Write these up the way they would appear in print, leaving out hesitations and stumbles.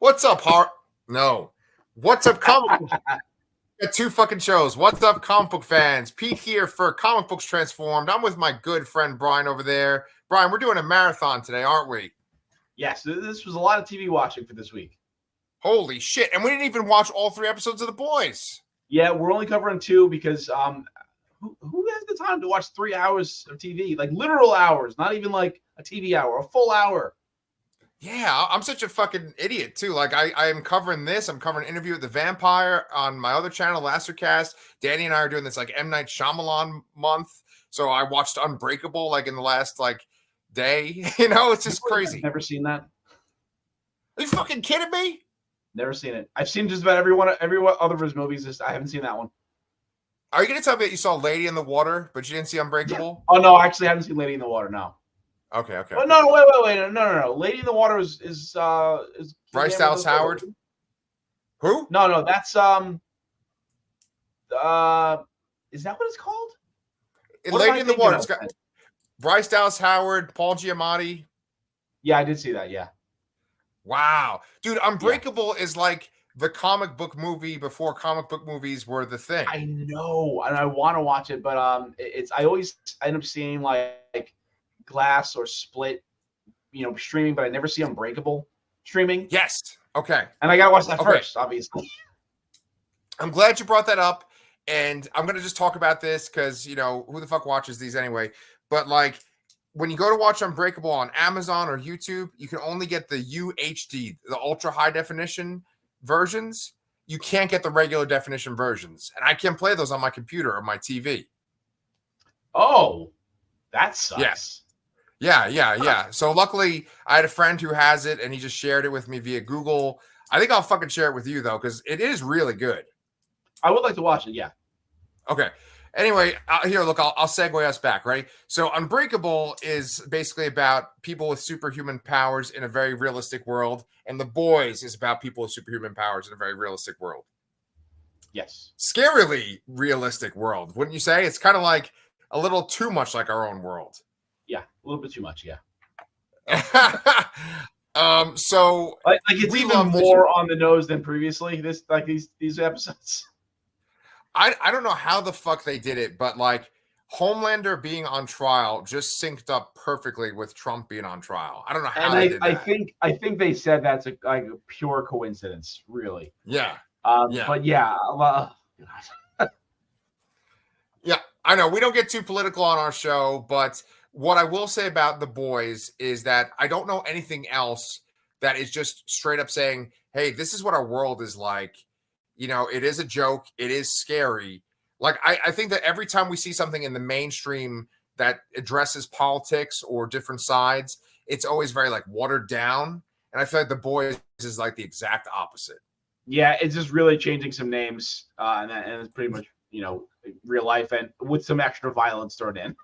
What's up, No. What's up, comic book? Got two fucking shows. What's up, comic book fans? Pete here for Comic Books Transformed. I'm with my good friend Brian over there. Brian, we're doing a marathon today, aren't we? Yes, this was a lot of TV watching for this week. Holy shit. And we didn't even watch all 3 episodes of The Boys. Yeah, we're only covering 2 because who has the time to watch 3 hours of TV? Like literal hours, not even like a TV hour, a full hour. Yeah, I'm such a fucking idiot too. Like I am covering this. I'm covering Interview with the Vampire on my other channel, Lastercast. Danny and I are doing this like M. Night Shyamalan month. So I watched Unbreakable like in the last like day. You know, it's just crazy. Never seen that. Are you fucking kidding me? Never seen it. I've seen just about every one other of his movies. I haven't seen that one. Are you going to tell me that you saw Lady in the Water, but you didn't see Unbreakable? Yeah. Oh no, I actually haven't seen Lady in the Water. No. Okay. Oh no, wait, no. Lady in the Water is Bryce Dallas Howard. Who? No, that's is that what it's called? Lady in the Water. It's got Bryce Dallas Howard, Paul Giamatti. Yeah, I did see that. Yeah. Wow, dude, Unbreakable is like the comic book movie before comic book movies were the thing. I know, and I want to watch it, but I always end up seeing like Glass or Split, streaming, but I never see Unbreakable streaming. Yes. Okay. And I gotta watch that first, obviously. I'm glad you brought that up, and I'm gonna just talk about this because who the fuck watches these anyway? But like, when you go to watch Unbreakable on Amazon or YouTube, you can only get the UHD, the ultra high definition versions. You can't get the regular definition versions, and I can't play those on my computer or my TV. Oh, that sucks. Yes. Yeah. So luckily, I had a friend who has it, and he just shared it with me via Google. I think I'll fucking share it with you, though, because it is really good. I would like to watch it, yeah. Okay. Anyway, here, look, I'll segue us back, right? So Unbreakable is basically about people with superhuman powers in a very realistic world, and The Boys is about people with superhuman powers in a very realistic world. Yes. Scarily realistic world, wouldn't you say? It's kind of like a little too much like our own world. Yeah, a little bit too much, yeah. So like it's even more on the nose than previously. These episodes. I don't know how the fuck they did it, but like Homelander being on trial just synced up perfectly with Trump being on trial. I don't know how they did that. I think they said that's a pure coincidence, really. Yeah. But yeah. Yeah, I know we don't get too political on our show, but what I will say about The Boys is that I don't know anything else that is just straight up saying, hey, this is what our world is like. It is a joke. It is scary. Like, I think that every time we see something in the mainstream that addresses politics or different sides, it's always very, like, watered down. And I feel like The Boys is, like, the exact opposite. Yeah, it's just really changing some names, and it's pretty much, real life and with some extra violence thrown in.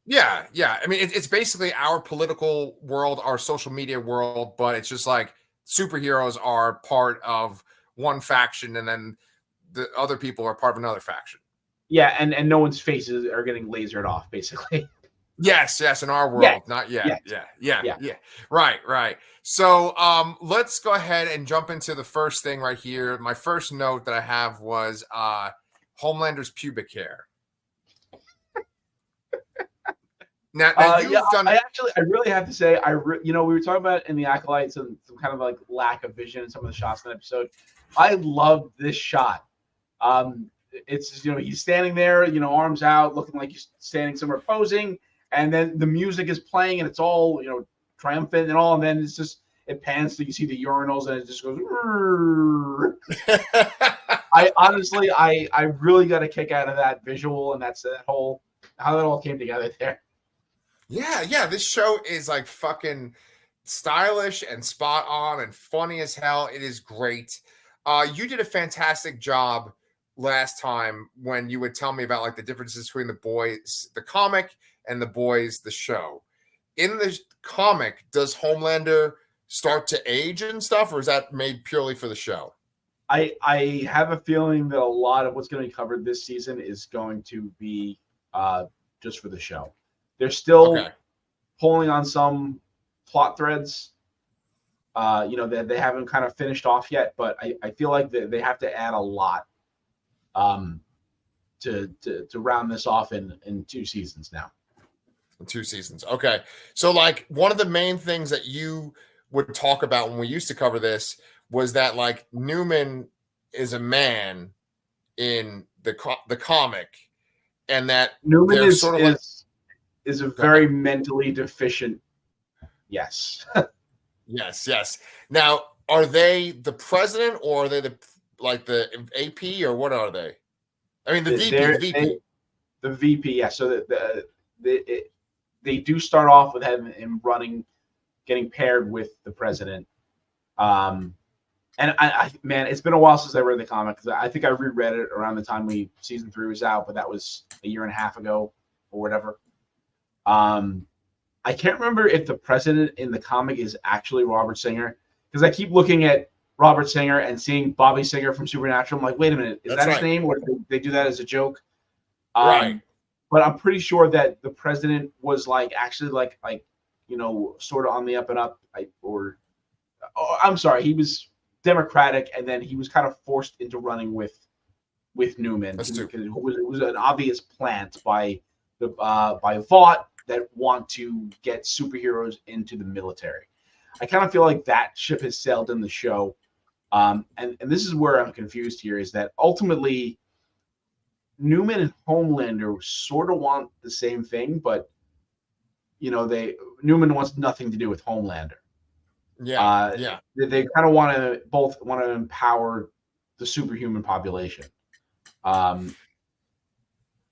Yeah. I mean, it's basically our political world, our social media world, but it's just like superheroes are part of one faction and then the other people are part of another faction. Yeah, and no one's faces are getting lasered off, basically. Yes, in our world, not yet. Yeah. Right. So let's go ahead and jump into the first thing right here. My first note that I have was Homelander's pubic hair. Now you've done. I really have to say, we were talking about in the Acolytes and some kind of like lack of vision in some of the shots in the episode. I love this shot. It's just, he's standing there, arms out, looking like he's standing somewhere posing, and then the music is playing and it's all, triumphant and all, and then it pans so you see the urinals and it just goes. I really got a kick out of that visual, and that's that whole how that all came together there. Yeah. This show is like fucking stylish and spot on and funny as hell. It is great. You did a fantastic job last time when you would tell me about like the differences between The Boys, the comic, and The Boys, the show. In the comic, does Homelander start to age and stuff, or is that made purely for the show? I have a feeling that a lot of what's going to be covered this season is going to be just for the show. They're still pulling on some plot threads They haven't kind of finished off yet, but I feel like they have to add a lot to round this off in 2 seasons now. 2 seasons. Okay. So like one of the main things that you would talk about when we used to cover this was that like Newman is a man in the comic, and that Newman they're sort of is a very mentally deficient. Yes. Yes. Now, are they the president or are they the AP or what are they? I mean, the VP. The VP, yeah. So they do start off with him getting paired with the president. And man, it's been a while since I read the comic, because I think I reread it around the time season 3 was out, but that was a year and a half ago or whatever. I can't remember if the president in the comic is actually Robert Singer, because I keep looking at Robert Singer and seeing Bobby Singer from Supernatural. I'm like, wait a minute, is that his name, or did they do that as a joke? Right. But I'm pretty sure that the president was actually sort of on the up and up. I'm sorry, he was Democratic, and then he was kind of forced into running with Newman, because it was an obvious plant by Vought that want to get superheroes into the military. I kind of feel like that ship has sailed in the show, and this is where I'm confused here, is that ultimately Newman and Homelander sort of want the same thing, but Newman wants nothing to do with Homelander. Yeah. They kind of both want to empower the superhuman population.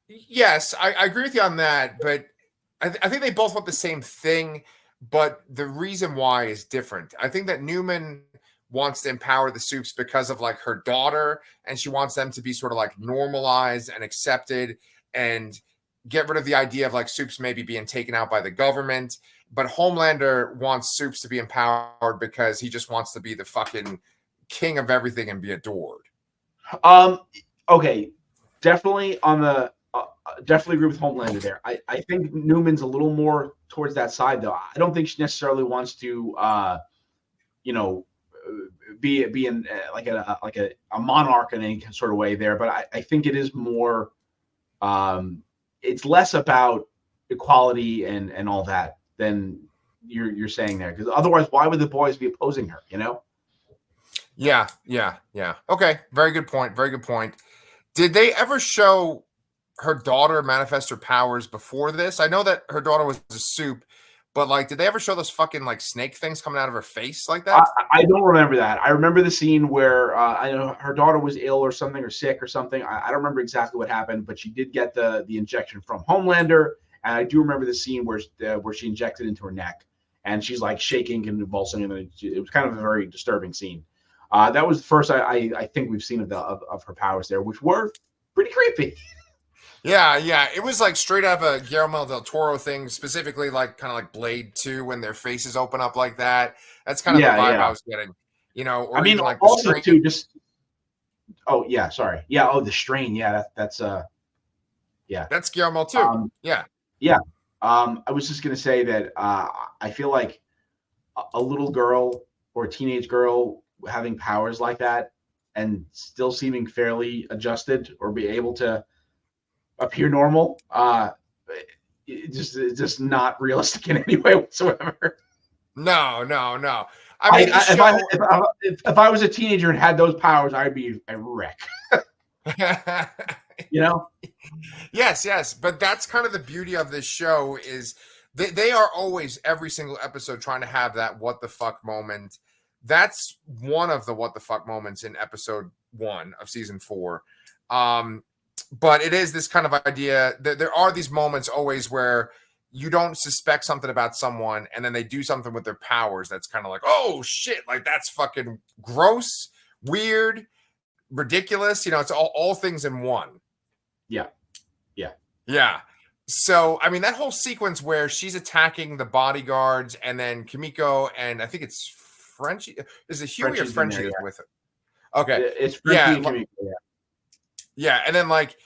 Yes, I agree with you on that, but I think they both want the same thing, but the reason why is different. I think that Newman wants to empower the Supes because of like her daughter, and she wants them to be sort of like normalized and accepted and get rid of the idea of like Supes maybe being taken out by the government. But Homelander wants Supes to be empowered because he just wants to be the fucking king of everything and be adored. Okay, definitely definitely agree with Homelander there. I think Newman's a little more towards that side, though. I don't think she necessarily wants to be in like a monarch in any sort of way there, but I think it is more it's less about equality and all that than you're saying there, because otherwise why would the boys be opposing her? Yeah. Okay, very good point. Did they ever show her daughter manifest her powers before this? I know that her daughter was a Supe, but like, did they ever show those fucking like snake things coming out of her face like that? I don't remember that. I remember the scene where I know her daughter was ill or something, or sick or something. I don't remember exactly what happened, but she did get the injection from Homelander, and I do remember the scene where she injected into her neck, and she's like shaking and convulsing, and it was kind of a very disturbing scene. That was the first I think we've seen of her powers there, which were pretty creepy. Yeah. It was like straight out of a Guillermo del Toro thing, specifically like kind of like Blade 2 when their faces open up like that. That's kind of the vibe I was getting. Or I mean, even like also too, just the strain. Yeah, that's that's Guillermo too. Yeah. I was just gonna say that I feel like a little girl or a teenage girl having powers like that and still seeming fairly adjusted or be able to appear normal, it's just not realistic in any way whatsoever. No. I mean, if I was a teenager and had those powers, I'd be a wreck. Yes, but that's kind of the beauty of this show, is they are always, every single episode, trying to have that what the fuck moment. That's one of the what the fuck moments in episode 1 of season 4. But it is this kind of idea that there are these moments always where you don't suspect something about someone, and then they do something with their powers that's kind of like, oh shit, like that's fucking gross, weird, ridiculous. It's all things in one. Yeah. So, I mean, that whole sequence where she's attacking the bodyguards, and then Kimiko, and I think it's Frenchie. Is it Huey or Frenchie is with it? Okay. It's Frenchie and Kimiko, Yeah, and then like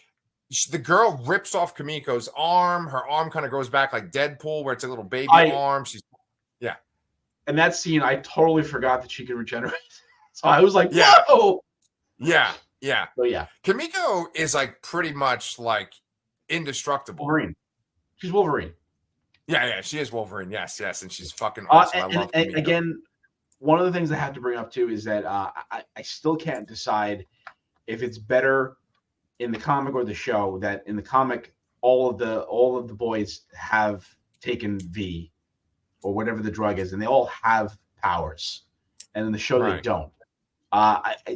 the girl rips off Kimiko's arm. Her arm kind of goes back like Deadpool, where it's a little baby arm. And that scene, I totally forgot that she could regenerate. So I was like, Yeah. whoa. Yeah. Yeah. So yeah, Kimiko is like pretty much like indestructible. Wolverine. She's Wolverine. Yeah, she is Wolverine. Yes, and she's fucking awesome. I love Kimiko. Again, one of the things I have to bring up too is that I still can't decide if it's better in the comic or the show. That in the comic, all of the boys have taken V or whatever the drug is, and they all have powers, and in the show they don't.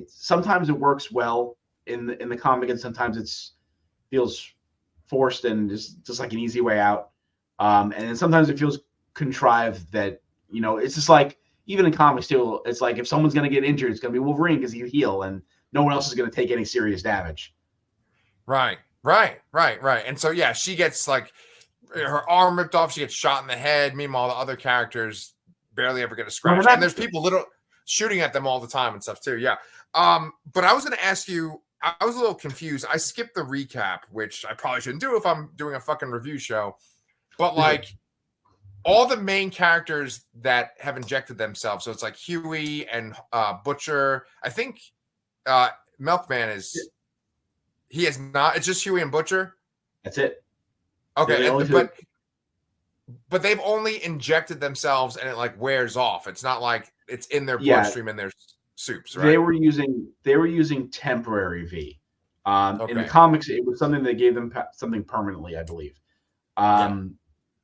Sometimes it works well in the comic, and sometimes it's feels forced and just like an easy way out. And then sometimes it feels contrived that, it's just like, even in comics too, it's like if someone's going to get injured, it's going to be Wolverine because he'll heal and no one else is going to take any serious damage. Right. And so, yeah, she gets like her arm ripped off. She gets shot in the head. Meanwhile, the other characters barely ever get a scratch. And there's people shooting at them all the time and stuff too. Yeah. But I was going to ask you, I was a little confused. I skipped the recap, which I probably shouldn't do if I'm doing a fucking review show. But like all the main characters that have injected themselves. So it's like Huey and Butcher. I think Milkman he is not. It's just Huey and Butcher. That's it. Okay. But they've only injected themselves and it like wears off. It's not like it's in their bloodstream and their soups, right? They were using temporary V. In the comics, it was something that gave them something permanently, I believe.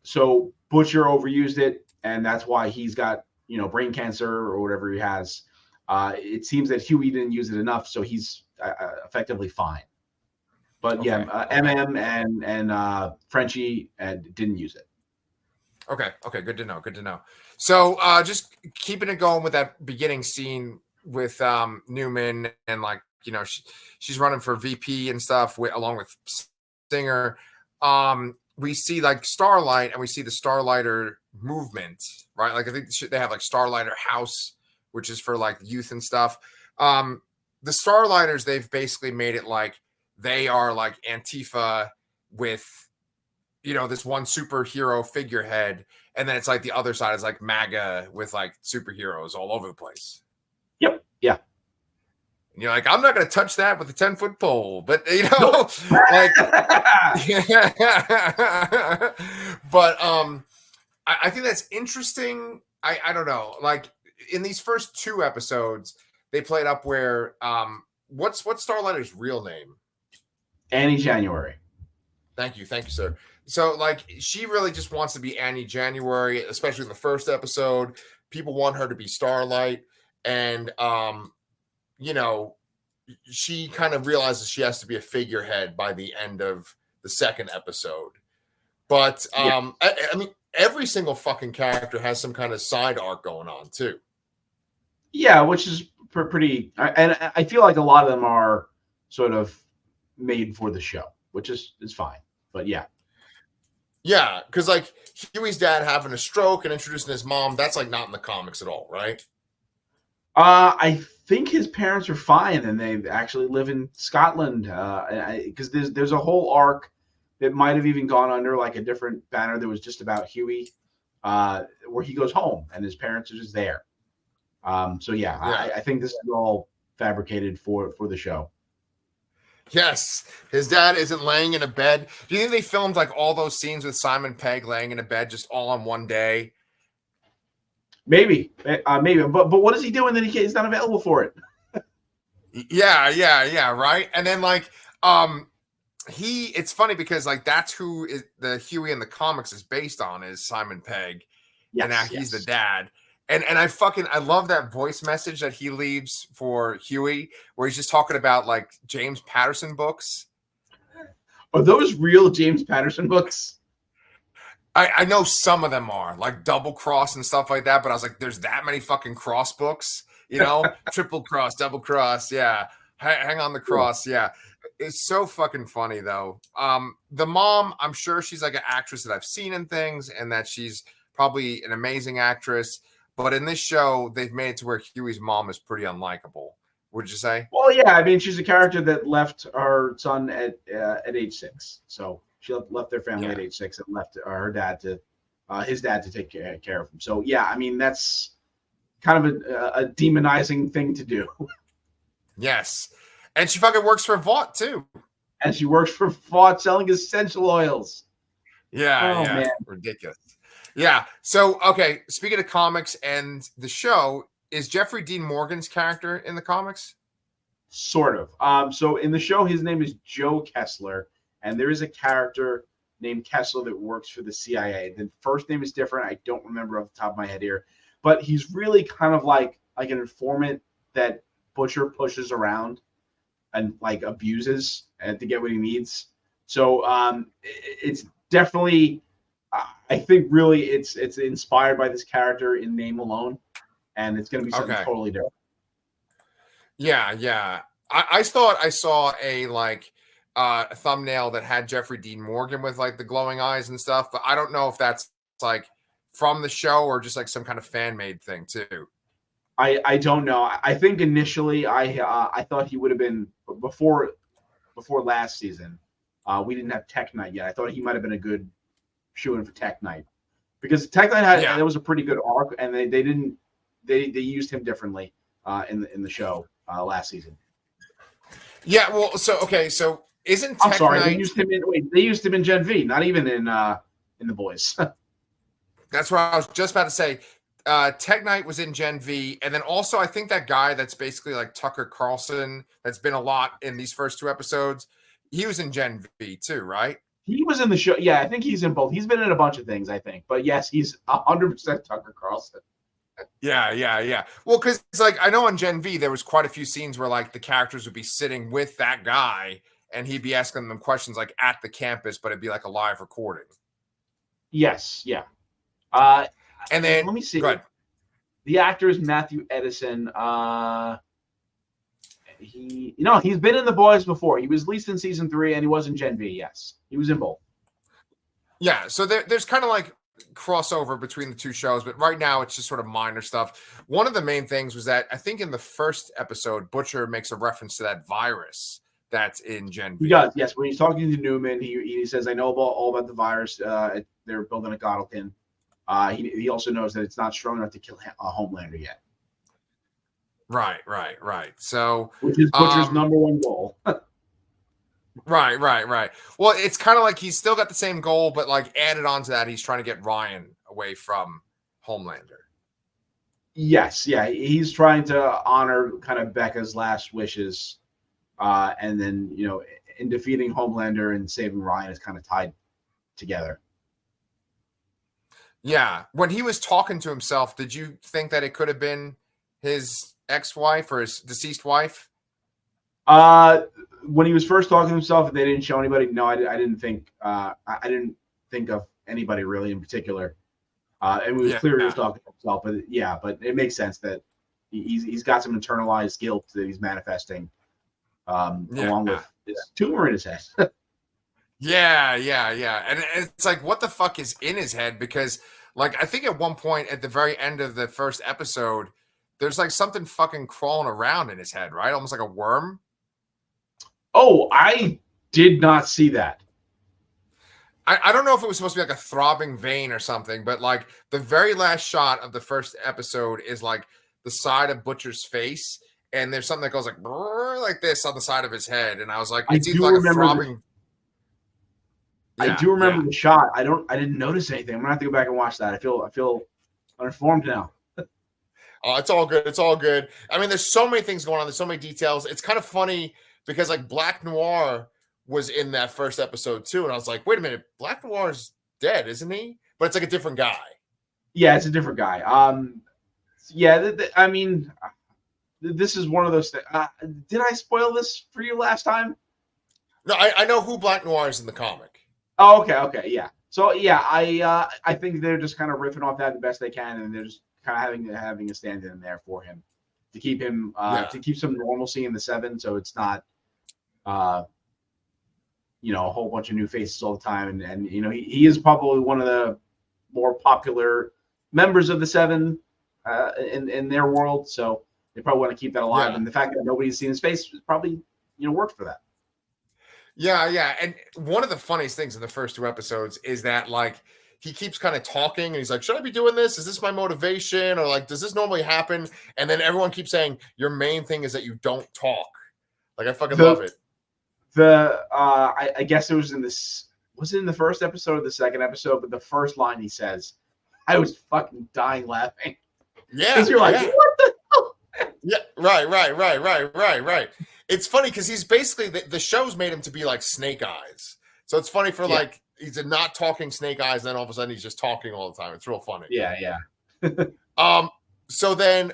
So Butcher overused it, and that's why he's got brain cancer or whatever he has. It seems that Huey didn't use it enough, so he's effectively fine. But MM and Frenchie didn't use it. Okay, good to know. So just keeping it going with that beginning scene with Newman and like she's running for VP and stuff along with Singer. We see like Starlight and we see the Starlighter movement, right? Like I think they have like Starlighter House, which is for like youth and stuff. The Starlighters, they've basically made it like they are like Antifa with this one superhero figurehead, and then it's like the other side is like MAGA with like superheroes all over the place. Yep. Yeah. And you're like, I'm not going to touch that with a 10-foot pole, but like, but I think that's interesting. I don't know. Like in these first 2 episodes, they played up where what's Starlighter's real name? Annie January. Thank you, sir. So like she really just wants to be Annie January, especially in the first episode. People want her to be Starlight, and she kind of realizes she has to be a figurehead by the end of the second episode. But I mean, every single fucking character has some kind of side arc going on too. Yeah, which is pretty, and I feel like a lot of them are sort of made for the show, which is fine. But yeah, because like Huey's dad having a stroke and introducing his mom, that's like not in the comics at all, right? I think his parents are fine, and they actually live in Scotland. Because there's a whole arc that might have even gone under like a different banner that was just about Huey, where he goes home and his parents are just there. So yeah. I think this is all fabricated for the show. Yes, his dad isn't laying in a bed. Do you think they filmed like all those scenes with Simon Pegg laying in a bed just all on one day? Maybe. But what is he doing that he's not available for it? Yeah, right. And then like it's funny because like that's who is the Huey in the comics is based on is Simon Pegg. Yes, and now he's the dad. And I love that voice message that he leaves for Huey, where he's just talking about like James Patterson books. Are those real James Patterson books? I know some of them are like Double Cross and stuff like that, but I was like, there's that many fucking cross books, Triple Cross, Double Cross, yeah. Hang on the Cross, yeah. It's so fucking funny though. The mom, I'm sure she's like an actress that I've seen in things, and that she's probably an amazing actress. But in this show, they've made it to where Huey's mom is pretty unlikable. Would you say? Well, yeah. I mean, she's a character that left her son at age 6. So she left their family at age 6 and left his dad to take care of him. So yeah, I mean, that's kind of a demonizing thing to do. Yes. And she fucking works for Vought too. And she works for Vought selling essential oils. Yeah, Oh, yeah. man. Ridiculous. Yeah. So, okay, speaking of comics and the show, is Jeffrey Dean Morgan's character in the comics? Sort of. So in the show, his name is Joe Kessler, and there is a character named Kessler that works for the CIA. The first name is different. I don't remember off the top of my head here, but he's really kind of like an informant that Butcher pushes around and like abuses and to get what he needs. So it's definitely, I think really it's inspired by this character in name alone, and it's going to be something totally different. Yeah, yeah. I thought I saw a a thumbnail that had Jeffrey Dean Morgan with like the glowing eyes and stuff, but I don't know if that's like from the show or just like some kind of fan made thing too. I don't know. I think initially I thought he would have been before last season. We didn't have Tech Knight yet. I thought he might have been a good shoe-in for Tech Knight because Tech Knight that was a pretty good arc, and they used him differently in the show last season. Yeah, well, so isn't Tech Knight... They used him in Gen V, not even in the Boys. That's what I was just about to say. Tech Knight was in Gen V, and then also I think that guy that's basically like Tucker Carlson, that's been a lot in these first two episodes, he was in Gen V too, right? He was in the show. Yeah, I think he's in both. He's been in a bunch of things, I think. But yes, he's 100% Tucker Carlson. Yeah. Well, because like I know on Gen V there was quite a few scenes where like the characters would be sitting with that guy and he'd be asking them questions like at the campus, but it'd be like a live recording. Yes, yeah. And then let me see. Go ahead. The actor is Matthew Edison. He's been in The Boys before. He was at least in season 3, and he was in Gen V. Yes, he was in both. Yeah, so there's kind of like crossover between the two shows, but right now it's just sort of minor stuff. One of the main things was that I think in the first episode, Butcher makes a reference to that virus that's in Gen V. He does, yes. When he's talking to Newman, he says, "I know all about the virus. They're building a Goddelkin." He also knows that it's not strong enough to kill a Homelander yet. Right. So, which is Butcher's number one goal. Right. Well, it's kind of like he's still got the same goal, but like added on to that, he's trying to get Ryan away from Homelander. Yes, yeah, he's trying to honor kind of Becca's last wishes, and then in defeating Homelander and saving Ryan is kind of tied together. Yeah, when he was talking to himself, did you think that it could have been his ex-wife or his deceased wife? When he was first talking to himself, and they didn't show anybody. No, I didn't think. I didn't think of anybody really in particular. And it was clear he was talking to himself. But it makes sense that he's got some internalized guilt that he's manifesting, along with this tumor in his head. Yeah. And it's like, what the fuck is in his head? Because, like, I think at one point at the very end of the first episode, there's like something fucking crawling around in his head, right? Almost like a worm. Oh, I did not see that. I don't know if it was supposed to be like a throbbing vein or something, but like the very last shot of the first episode is like the side of Butcher's face, and there's something that goes like this on the side of his head, and I was like, it's like a throbbing. I do remember the shot. I didn't notice anything. I'm gonna have to go back and watch that. I feel uninformed now. Oh, it's all good. It's all good. I mean, there's so many things going on. There's so many details. It's kind of funny because like Black Noir was in that first episode too, and I was like, wait a minute, Black Noir's dead, isn't he? But it's like a different guy. Yeah, it's a different guy. I mean, this is one of those things. Did I spoil this for you last time? No, I know who Black Noir is in the comic. Oh, okay, yeah. So yeah, I think they're just kind of riffing off that the best they can, and they're just kind of having a stand-in there for him to keep him to keep some normalcy in the 7, so it's not a whole bunch of new faces all the time, and he is probably one of the more popular members of the 7 in their world, so they probably want to keep that alive, and the fact that nobody's seen his face probably worked for that. Yeah. And one of the funniest things in the first 2 episodes is that like he keeps kind of talking and he's like, should I be doing this? Is this my motivation? Or like, does this normally happen? And then everyone keeps saying, your main thing is that you don't talk. Like, I fucking love it. I guess it was was it in the first episode or the second episode? But the first line he says, I was fucking dying laughing. Yeah. Because you're like, what the hell? Yeah, right. It's funny because he's basically, the show's made him to be like Snake Eyes. So it's funny for like, he's a not talking Snake Eyes, and then all of a sudden he's just talking all the time. It's real funny. Yeah. So then,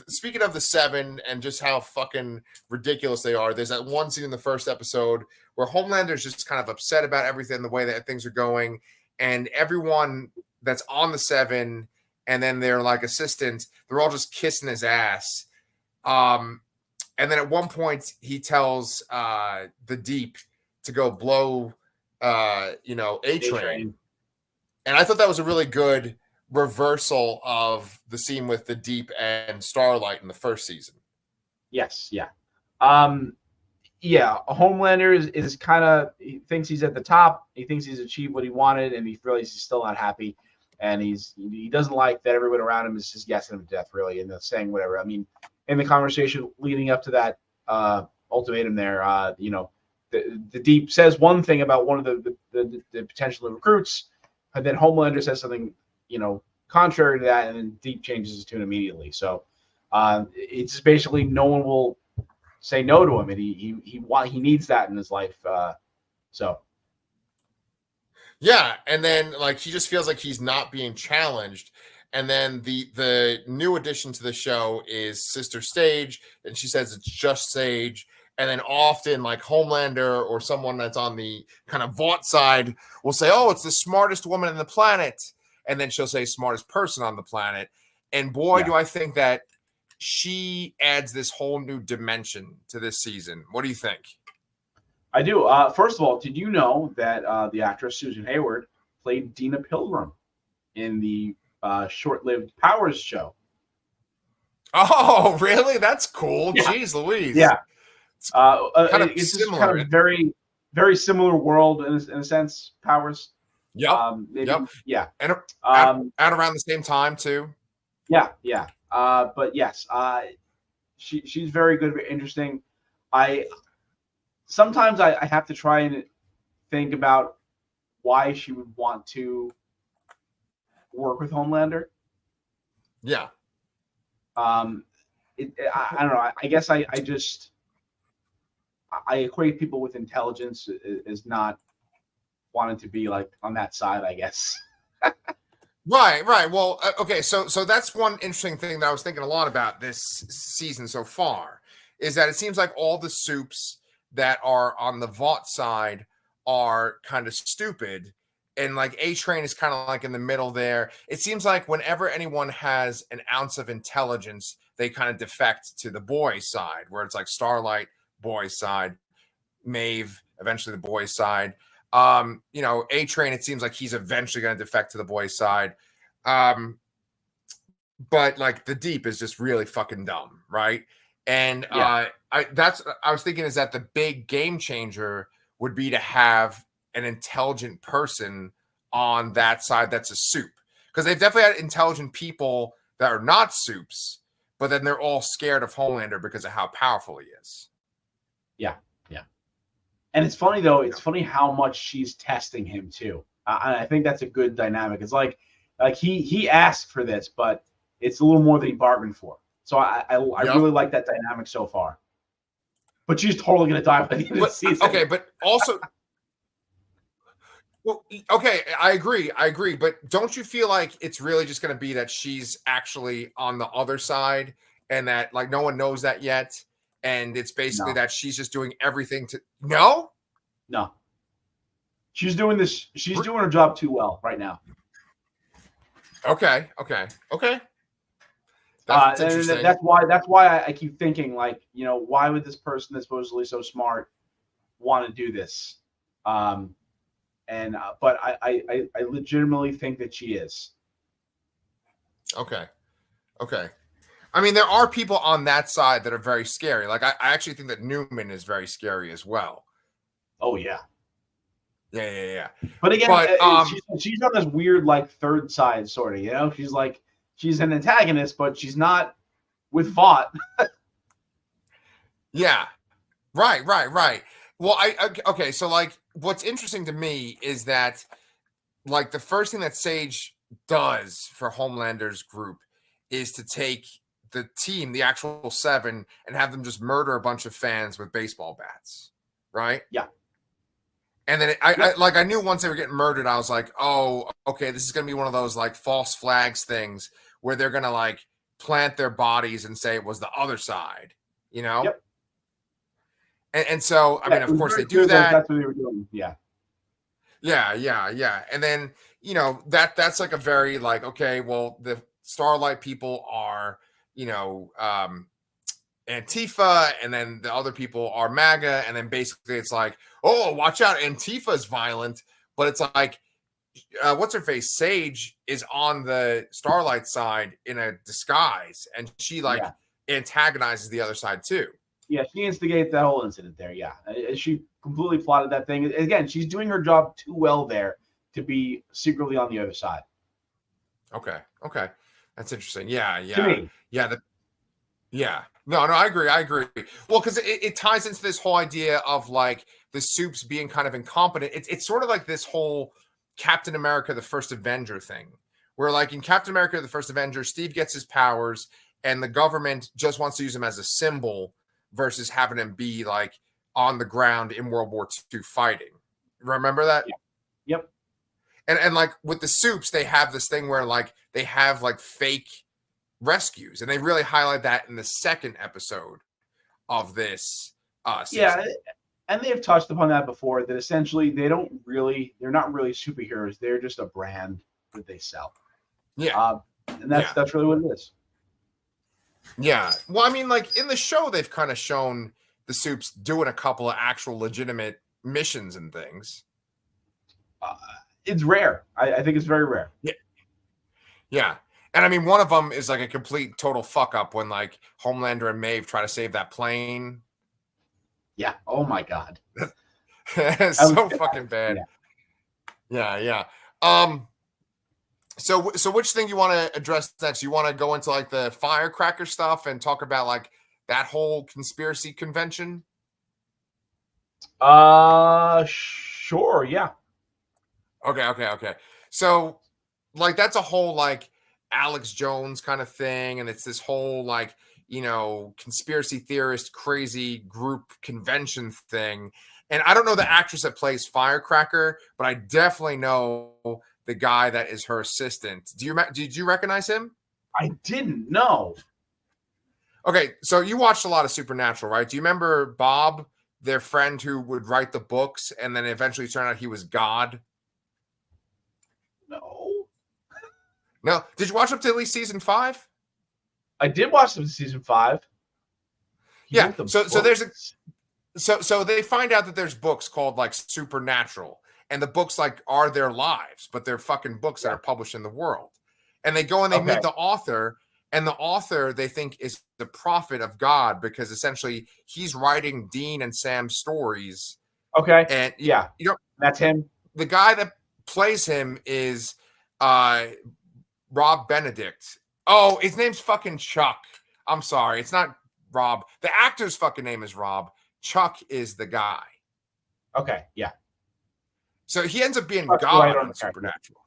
speaking of the Seven and just how fucking ridiculous they are, there's that one scene in the first episode where Homelander's just kind of upset about everything, the way that things are going, and everyone that's on the Seven and then their like assistants, they're all just kissing his ass. And then at one point he tells the Deep to go blow A-Train. And I thought that was a really good reversal of the scene with the Deep and Starlight in the first season. Yes, yeah. Homelander is kind of, he thinks he's at the top. He thinks he's achieved what he wanted, and he realizes he's still not happy. And he doesn't like that everyone around him is just guessing him to death, really, and saying whatever. I mean, in the conversation leading up to that ultimatum there, the Deep says one thing about one of the potential recruits, and then Homelander says something, contrary to that, and then Deep changes his tune immediately. So it's just basically no one will say no to him, and he needs that in his life. Yeah, and then like he just feels like he's not being challenged. And then the new addition to the show is Sister Sage, and she says it's just Sage. And then often, like Homelander or someone that's on the kind of Vought side will say, "Oh, it's the smartest woman on the planet," and then she'll say "smartest person on the planet." And boy, do I think that she adds this whole new dimension to this season. What do you think? I do. First of all, did you know that the actress Susan Hayward played Dina Pilgrim in the short-lived Powers show? Oh, really? That's cool. Yeah. Jeez Louise. Yeah. It's just kind of very, very similar world in a sense. Powers. Yep. Yeah. And at around the same time too. Yeah. But yes, she's very good, very interesting. Sometimes I have to try and think about why she would want to work with Homelander. Yeah. I don't know. I guess I equate people with intelligence as not wanting to be like on that side, I guess. Right. Well, okay. So that's one interesting thing that I was thinking a lot about this season so far is that it seems like all the soups that are on the Vought side are kind of stupid. And like A-Train is kind of like in the middle there. It seems like whenever anyone has an ounce of intelligence, they kind of defect to the boys' side, where it's like Starlight, boys' side, Maeve, eventually the boys' side. A-Train, it seems like he's eventually going to defect to the boys' side. But like the Deep is just really fucking dumb, right? And I was thinking is that the big game changer would be to have an intelligent person on that side that's a soup, because they've definitely had intelligent people that are not soups, but then they're all scared of Homelander because of how powerful he is. Yeah. And it's funny though. It's funny how much she's testing him too. I think that's a good dynamic. It's like he asked for this, but it's a little more than he bargained for. So I really like that dynamic so far. But she's totally going to die by the end of the season. Okay, but also, well, okay, I agree. But don't you feel like it's really just going to be that she's actually on the other side and that like no one knows that yet? And it's basically that she's just doing everything to No. She's doing this. She's doing her job too well right now. Okay. That's interesting. That's why I keep thinking like, why would this person that's supposedly so smart want to do this? But I legitimately think that she is. Okay. I mean, there are people on that side that are very scary. Like I actually think that Newman is very scary as well. Oh yeah. Yeah. But again, But she's on this weird like third side sort of, you know. She's an antagonist, but she's not with Vought. yeah, right. Well, okay. So like, what's interesting to me is that like the first thing that Sage does for Homelander's group is to take the team, the actual 7, and have them just murder a bunch of fans with baseball bats, right? Yeah. And then I knew once they were getting murdered, I was like, oh, okay, this is gonna be one of those like false flags things where they're gonna like plant their bodies and say it was the other side, you know? Yep. And so, I mean, of course they do that. That's what they were doing. Yeah. Yeah. And then, you know, that's like a very like, okay, well, the Starlight people are, you know, Antifa, and then the other people are MAGA, and then basically it's like, oh, watch out, Antifa's violent, but it's like, what's her face? Sage is on the Starlight side in a disguise, and she like antagonizes the other side too. Yeah, she instigated that whole incident there. Yeah, she completely plotted that thing. Again, she's doing her job too well there to be secretly on the other side. Okay, that's interesting. Yeah. To me. Yeah. No, I agree. Well, because it ties into this whole idea of like the Supes being kind of incompetent. It's sort of like this whole Captain America, the First Avenger thing, where like in Captain America, the First Avenger, Steve gets his powers and the government just wants to use him as a symbol versus having him be like on the ground in World War II fighting. Remember that? Yeah. Yep. And like with the Supes, they have this thing where like they have like fake rescues, and they really highlight that in the second episode of this season. Yeah, and they have touched upon that before, that essentially they're not really superheroes. They're just a brand that they sell. Yeah. And that's really what it is. Yeah. Well, I mean, like in the show, they've kind of shown the Supes doing a couple of actual legitimate missions and things. It's rare. I think it's very rare. Yeah. And I mean, one of them is like a complete total fuck up when like Homelander and Maeve try to save that plane. Yeah. Oh my God. It's so fucking bad. Yeah. So which thing do you want to address next? You want to go into like the firecracker stuff and talk about like that whole conspiracy convention? Sure. Yeah. Okay. So like that's a whole like Alex Jones kind of thing, and it's this whole like, you know, conspiracy theorist crazy group convention thing. And I don't know the actress that plays Firecracker, but I definitely know the guy that is her assistant. Did you recognize him? I didn't know. Okay, so you watched a lot of Supernatural, right? Do you remember Bob, their friend who would write the books and then eventually turned out he was God? No. Did you watch up to at least season 5? I did watch them season 5. Yeah. So they find out that there's books called like Supernatural, and the books like are their lives, but they're fucking books that are published in the world. And they go and they meet the author, and the author they think is the prophet of God because essentially he's writing Dean and Sam's stories. Okay. And you know that's him. The guy that plays him is Rob Benedict. Oh, his name's fucking Chuck. I'm sorry. It's not Rob. The actor's fucking name is Rob. Chuck is the guy. Okay, yeah. So he ends up being God on Supernatural.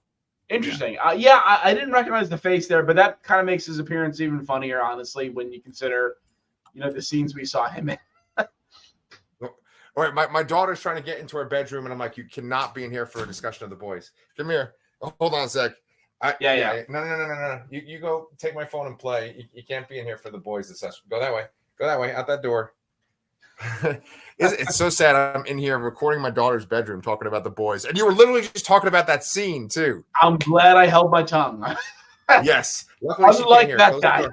Interesting. I didn't recognize the face there, but that kind of makes his appearance even funnier, honestly, when you consider, you know, the scenes we saw him in. All right, my daughter's trying to get into her bedroom, and I'm like, you cannot be in here for a discussion of the boys. Come here. Oh, hold on a sec. No. You go take my phone and play. You can't be in here for the boys this session. Go that way. Out that door. It's so sad. I'm in here recording my daughter's bedroom talking about the boys, and you were literally just talking about that scene too. I'm glad I held my tongue. Yes, unlike that guy.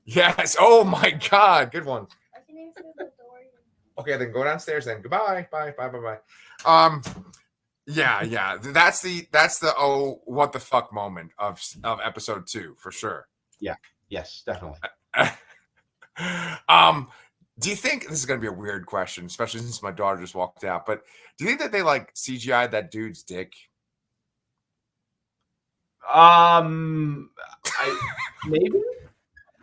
Yes. Oh my God. Good one. Okay, then go downstairs. Then goodbye. Bye. Yeah. That's the oh what the fuck moment of episode 2 for sure. Yeah. Yes, definitely. Do you think this is going to be a weird question, especially since my daughter just walked out? But do you think that they like CGI that dude's dick? Maybe.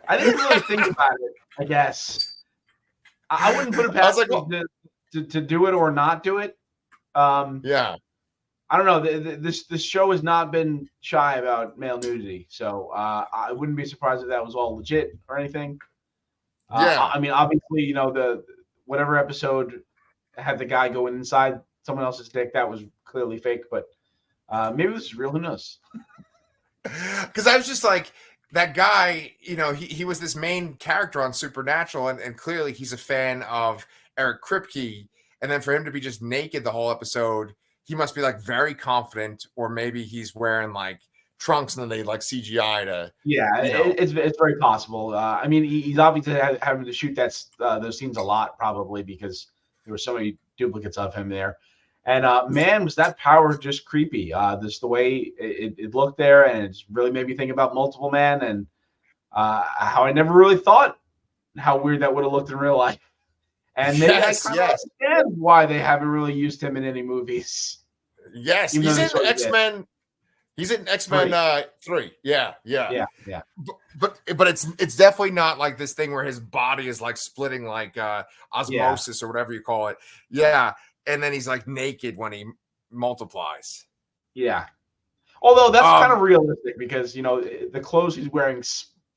I didn't really think about it. I guess I wouldn't put it I was past like, them to do it or not do it. yeah. I don't know. This show has not been shy about male nudity, so I wouldn't be surprised if that was all legit or anything. Yeah. I mean, obviously, you know, the whatever episode had the guy going inside someone else's dick, that was clearly fake, but maybe this is real. Who knows? Because I was just like, that guy, you know, he was this main character on Supernatural, and clearly he's a fan of Eric Kripke. And then for him to be just naked the whole episode, he must be like very confident, or maybe he's wearing like trunks and then they like CGI to. Yeah, you know. it's very possible. I mean, he's obviously having to shoot those scenes a lot, probably because there were so many duplicates of him there. And man, was that power just creepy? Just the way it looked there, and it's really made me think about Multiple Man and how I never really thought how weird that would have looked in real life. And maybe I kind of understand why they haven't really used him in any movies. Yes, Even he's though in X-Men. He's in X-Men 3. Yeah. But it's definitely not like this thing where his body is like splitting like osmosis or whatever you call it. Yeah. And then he's like naked when he multiplies. Yeah. Although that's kind of realistic because, you know, the clothes he's wearing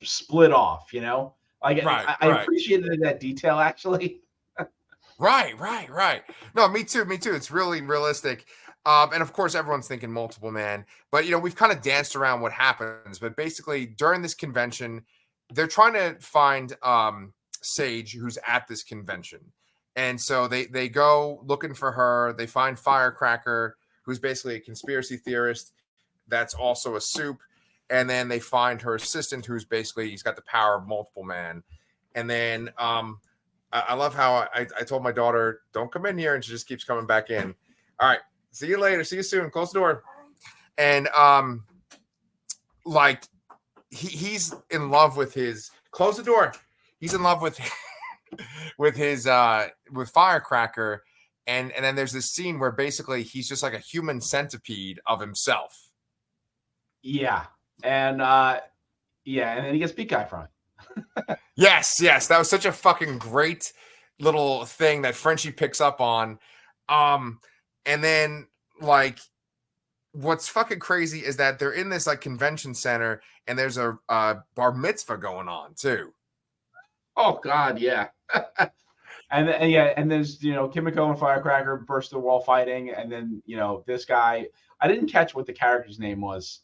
split off, you know? Like I appreciated that detail actually. Right. No, me too. It's really realistic. And of course, everyone's thinking Multiple Man, but you know, we've kind of danced around what happens. But basically, during this convention, they're trying to find Sage, who's at this convention, and so they go looking for her. They find Firecracker, who's basically a conspiracy theorist that's also a soup, and then they find her assistant, who's basically he's got the power of Multiple Man, and then I love how I told my daughter, "Don't come in here," and she just keeps coming back in. All right. See you later. See you soon. Close the door. And like he's in love with his close the door. He's in love with his with Firecracker. And then there's this scene where basically he's just like a human centipede of himself. Yeah. And and then he gets Pink Eye from it. Yes. That was such a fucking great little thing that Frenchie picks up on. And then, like, what's fucking crazy is that they're in this like convention center, and there's a bar mitzvah going on too. Oh God, yeah. and there's Kimiko and Firecracker burst the wall fighting, and then this guy. I didn't catch what the character's name was.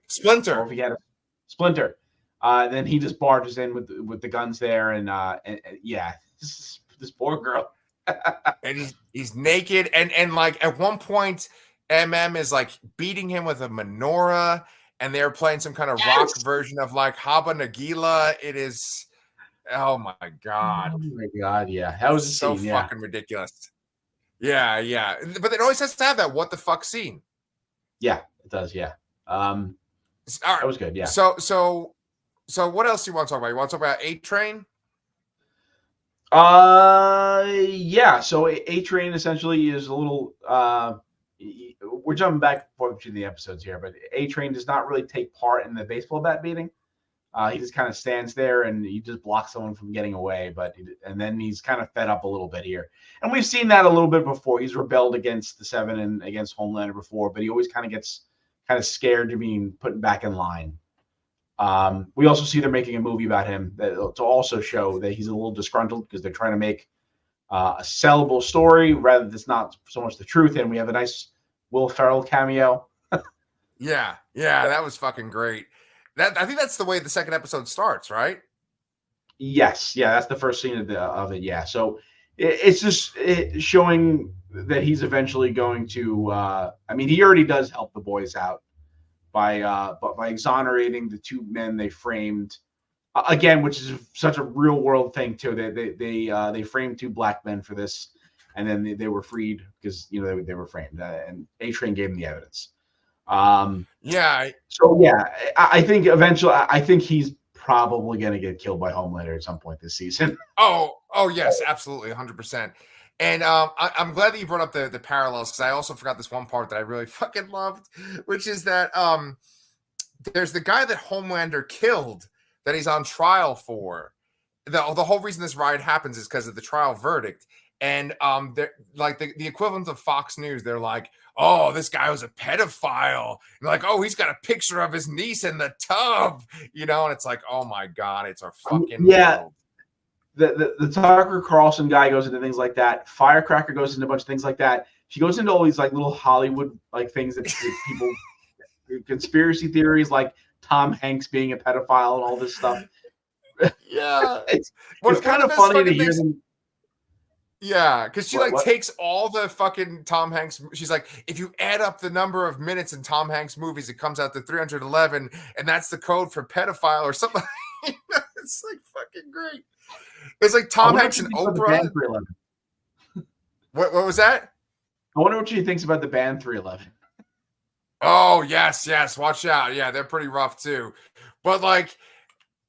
Splinter. Or if he had a Splinter. Then he just barges in with the guns there, and this poor girl. And he's naked, and like at one point is like beating him with a menorah, and they're playing some kind of rock version of like Haba Nagila. It is, oh my god, yeah, that was so fucking ridiculous. Yeah, but it always has to have that what the fuck scene. Yeah, it does. Yeah, right. That was good. Yeah. So what else do you want to talk about? You want to talk about A-Train? Yeah. So A-Train essentially is a little. We're jumping back and forth between the episodes here, but A-Train does not really take part in the baseball bat beating. He just kind of stands there and he just blocks someone from getting away. And then he's kind of fed up a little bit here, and we've seen that a little bit before. He's rebelled against the Seven and against Homelander before, but he always kind of gets scared to being put back in line. We also see they're making a movie about him to also show that he's a little disgruntled because they're trying to make a sellable story rather than it's not so much the truth. And we have a nice Will Ferrell cameo. Yeah, that was fucking great. I think that's the way the second episode starts, right? Yes, yeah, that's the first scene of it. Yeah, so it's just showing that he's eventually going to. He already does help the boys out by exonerating the two men they framed again, which is such a real world thing too. They framed two black men for this, and then they were freed because they were framed, and A-Train gave them the evidence. Yeah. So yeah, I think eventually, I think he's probably going to get killed by Homelander at some point this season. Oh yes, absolutely, 100%. And I'm glad that you brought up the parallels, because I also forgot this one part that I really fucking loved, which is that there's the guy that Homelander killed that he's on trial for. The whole reason this riot happens is because of the trial verdict. And they're like the equivalent of Fox News. They're like, oh, this guy was a pedophile. And like, oh, he's got a picture of his niece in the tub, and it's like, oh my God, it's our fucking world. The Tucker Carlson guy goes into things like that. Firecracker goes into a bunch of things like that. She goes into all these like little Hollywood like things that people conspiracy theories, like Tom Hanks being a pedophile and all this stuff. Yeah, it's kind of funny to hear them. Yeah, because she takes all the fucking Tom Hanks. She's like, if you add up the number of minutes in Tom Hanks movies, it comes out to 311, and that's the code for pedophile or something. It's like fucking great. It's like Tom Hanks and Oprah. What was that? I wonder what she thinks about the band 311. Oh, yes. Watch out. Yeah, they're pretty rough too. But like,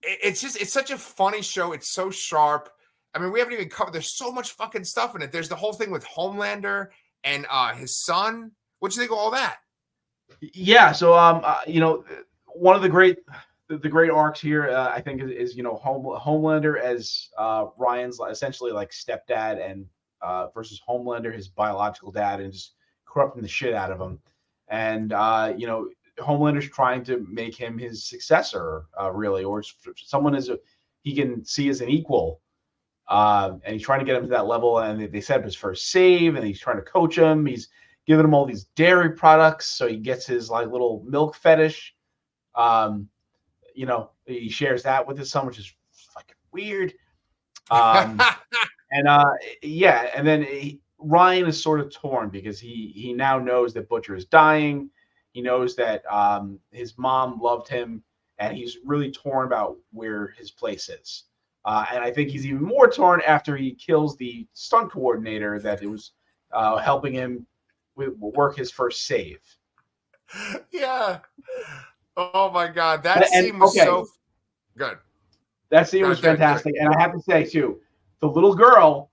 it's such a funny show. It's so sharp. I mean, we haven't even covered. There's so much fucking stuff in it. There's the whole thing with Homelander and his son. What do you think of all that? Yeah. So, one of the great arcs here, I think, is Homelander as Ryan's essentially like stepdad, and versus Homelander, his biological dad, and just corrupting the shit out of him. And Homelander's trying to make him his successor, really, or someone he can see as an equal. And he's trying to get him to that level. And they set up his first save, and he's trying to coach him. He's giving him all these dairy products, so he gets his like little milk fetish. He shares that with his son, which is fucking weird. And then Ryan is sort of torn because he now knows that Butcher is dying. He knows that his mom loved him, and he's really torn about where his place is. And I think he's even more torn after he kills the stunt coordinator that was helping him work his first save. Yeah. Oh my God, that scene was so good. That scene was fantastic, and I have to say too, the little girl,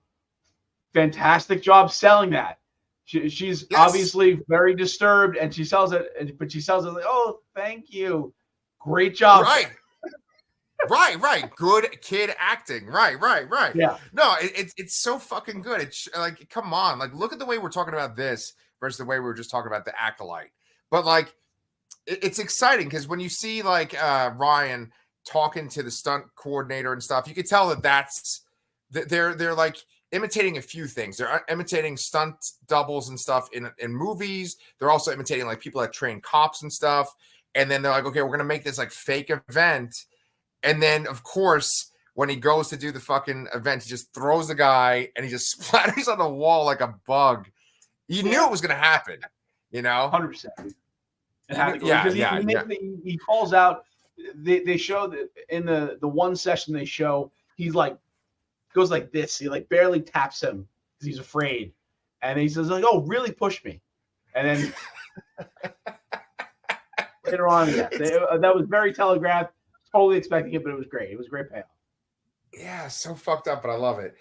fantastic job selling that. She's obviously very disturbed, and she sells it, but she sells it like, "Oh, thank you, great job." Right. Good kid acting. Right. Yeah. No, it's so fucking good. It's like, come on, like look at the way we're talking about this versus the way we were just talking about the Acolyte. But like, it's exciting because when you see like Ryan talking to the stunt coordinator and stuff, you can tell that they're like imitating a few things. They're imitating stunt doubles and stuff in movies. They're also imitating like people that train cops and stuff. And then they're like, okay, we're gonna make this like fake event. And then of course, when he goes to do the fucking event, he just throws the guy and he just splatters on the wall like a bug. You knew it was gonna happen, 100%. He falls out. They show that in the one session they show he's like goes like this. He like barely taps him because he's afraid, and he says like, "Oh, really push me," and then later on, that was very telegraphed. Totally expecting it, but it was great. It was a great payoff. Yeah, so fucked up, but I love it.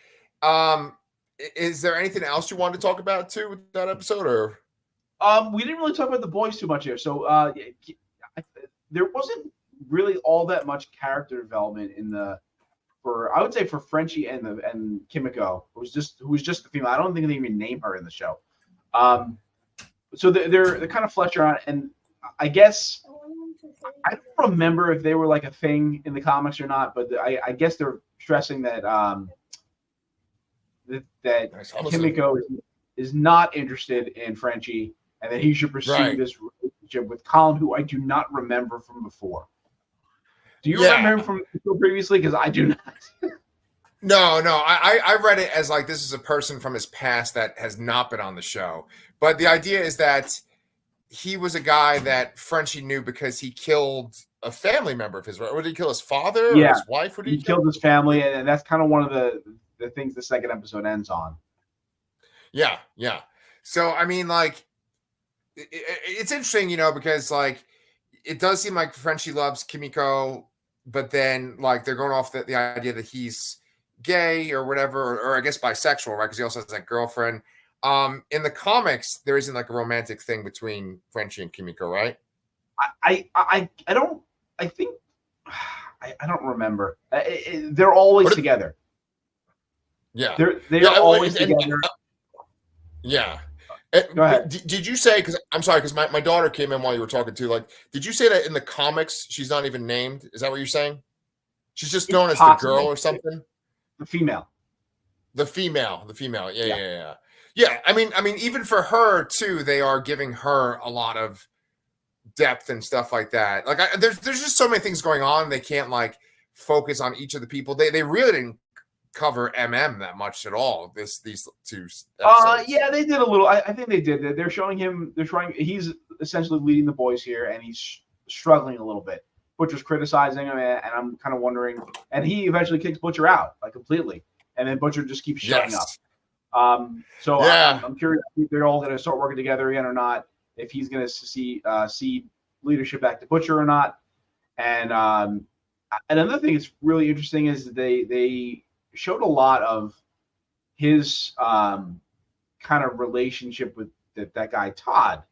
Is there anything else you wanted to talk about too with that episode, or? We didn't really talk about the boys too much here, so there wasn't really all that much character development I would say for Frenchie and Kimiko, who was just the female. I don't think they even name her in the show. So they're kind of fleshed out, and I guess I don't remember if they were like a thing in the comics or not, but I guess they're stressing that that Kimiko is not interested in Frenchie, and that he should pursue this relationship with Colin, who I do not remember from before. Do you remember him from previously? Because I do not. No. I read it as like this is a person from his past that has not been on the show. But the idea is that he was a guy that Frenchie knew because he killed a family member of his. Or did he kill his father or his wife? What did he killed his family, and that's kind of one of the things the second episode ends on. Yeah. So I mean, like, it's interesting, because like it does seem like Frenchie loves Kimiko but then like they're going off the idea that he's gay or whatever, or I guess bisexual, right? Because he also has that girlfriend. In the comics, there isn't like a romantic thing between Frenchie and Kimiko, right? I don't. I think I don't remember. They're always together. Yeah, they're always together. Yeah. Go ahead. Did you say, because I'm sorry, because my daughter came in while you were talking too, like, did you say that in the comics she's not even named? Is that what you're saying? She's just known as the girl or something? The female. The female. Yeah. Yeah, I mean, even for her too, they are giving her a lot of depth and stuff like that. Like, there's just so many things going on. They can't like focus on each of the people. They really didn't cover that much at all. These two episodes. Yeah, they did a little. I think they did. They're showing him. They're trying. He's essentially leading the boys here, and he's struggling a little bit. Butcher's criticizing him, and I'm kind of wondering. And he eventually kicks Butcher out like completely, and then Butcher just keeps shutting up. So yeah. I'm curious if they're all going to start working together again or not. If he's going to see leadership back to Butcher or not. And another thing that's really interesting is they showed a lot of his kind of relationship with that guy Todd,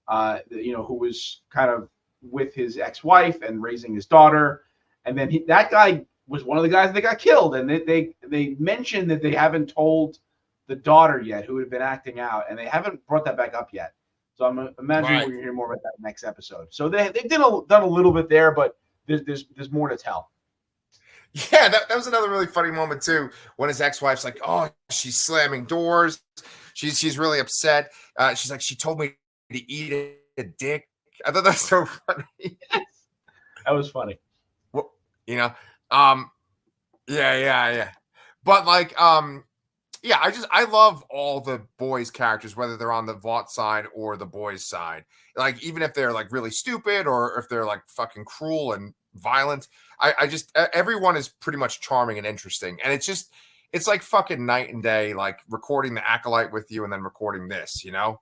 who was kind of with his ex-wife and raising his daughter, and then that guy was one of the guys that got killed, and they mentioned that they haven't told the daughter yet who had been acting out, and they haven't brought that back up yet. So I'm imagining we're going to hear more about that next episode. So they've done a little bit there, but there's more to tell. Yeah, that was another really funny moment too, when his ex-wife's like, "Oh, she's slamming doors. She's really upset. She's like, she told me to eat a dick." I thought that was so funny. Yes. That was funny. Well, yeah. But like, yeah, I love all the boys' characters, whether they're on the Vought side or the boys' side. Like, even if they're like really stupid or if they're like fucking cruel and violent, I just everyone is pretty much charming and interesting, and it's like fucking night and day, like recording the Acolyte with you and then recording this, you know?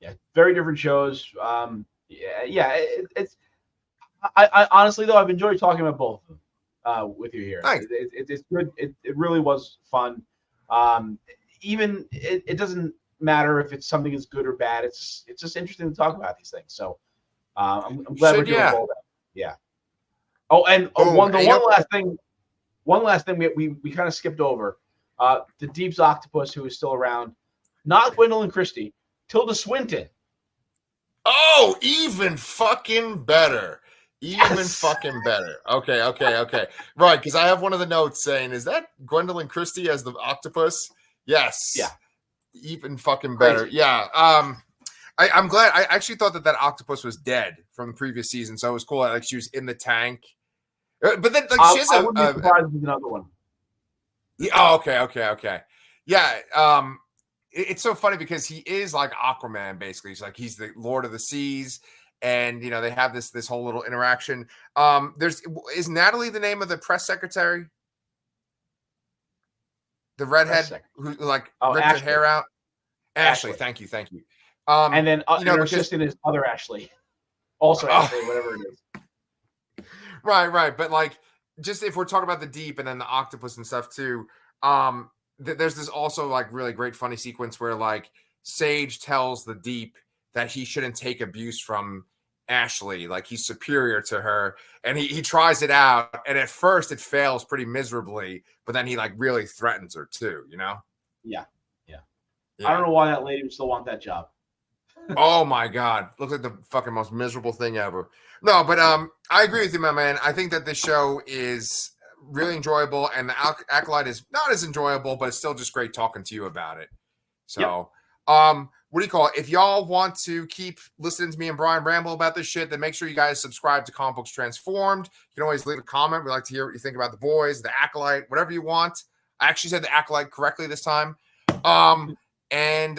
Yeah, very different shows. It's I honestly though I've enjoyed talking about both of them with you here. Thanks. It's good. It really was fun. Even it doesn't matter if it's something is good or bad. It's just interesting to talk about these things. So I'm glad we're doing all that. Yeah. Oh, and one last thing we kind of skipped over. The Deep's octopus who is still around, not Gwendolyn Christie, Tilda Swinton. Oh, even fucking better. Fucking better. Okay. Right, because I have one of the notes saying, is that Gwendolyn Christie as the octopus? Yes. Yeah. Even fucking better. Crazy. Yeah. I'm glad. I actually thought that octopus was dead from the previous season, so it was cool that like she was in the tank. But then like she has I wouldn't be surprised with another one. Yeah, oh, okay. Yeah. It's so funny because he is like Aquaman, basically. He's the Lord of the Seas, and they have this whole little interaction. Is Natalie the name of the press secretary? The redhead who like ripped her hair out? Ashley. Thank you. And then her assistant is other Ashley. Also Ashley, whatever it is. Right. But like, just if we're talking about the Deep and then the octopus and stuff too, there's this also like really great funny sequence where like Sage tells the Deep that he shouldn't take abuse from Ashley, like he's superior to her, and he tries it out, and at first it fails pretty miserably, but then he like really threatens her too, Yeah. I don't know why that lady would still want that job. Oh my god, looks like the fucking most miserable thing ever. No, but I agree with you, my man. I think that this show is really enjoyable, and the Acolyte is not as enjoyable, but it's still just great talking to you about it. So what do you call it? If y'all want to keep listening to me and Brian ramble about this shit, then make sure you guys subscribe to Comic Books Transformed. You can always leave a comment. We like to hear what you think about the boys, the Acolyte, whatever you want. I actually said the Acolyte correctly this time. And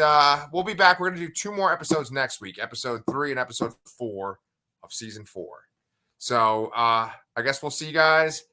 we'll be back. We're going to do 2 more episodes next week, episode 3 and episode 4 of season 4. So I guess we'll see you guys